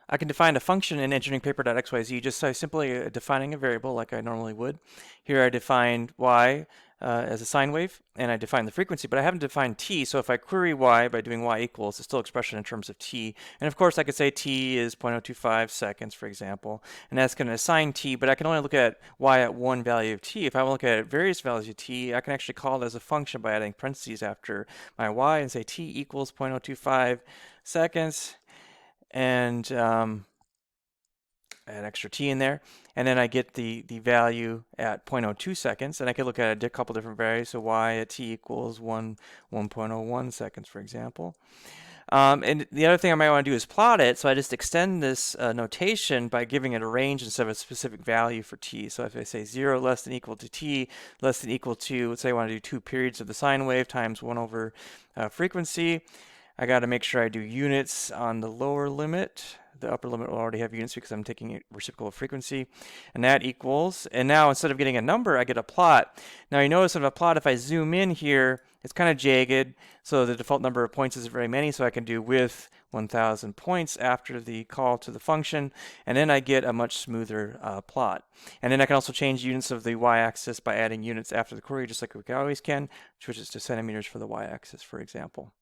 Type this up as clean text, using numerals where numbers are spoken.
I can define a function in EngineeringPaper.xyz just by simply defining a variable like I normally would. Here I defined y as a sine wave, and I define the frequency, but I haven't defined t, so if I query y by doing y equals, it's still expression in terms of t. And of course I could say t is 0.025 seconds, for example, and that's going to assign t, but I can only look at y at one value of t. If I want to look at various values of t, I can actually call it as a function by adding parentheses after my y and say t equals 0.025 seconds, and add extra t in there, and then I get the value at 0.02 seconds, and I can look at a couple different values, so y at t equals 1.01 seconds, for example. And the other thing I might want to do is plot it, so I just extend this notation by giving it a range instead of a specific value for t. So if I say 0 less than equal to t less than equal to, let's say I want to do 2 periods of the sine wave times 1 over frequency, I got to make sure I do units on the lower limit. The upper limit will already have units because I'm taking a reciprocal of frequency, and that equals, and now instead of getting a number, I get a plot. Now you notice in a plot, if I zoom in here, it's kind of jagged, so the default number of points isn't very many, so I can do with 1,000 points after the call to the function, and then I get a much smoother plot. And then I can also change units of the y-axis by adding units after the query, just like we always can, which is to centimeters for the y-axis, for example.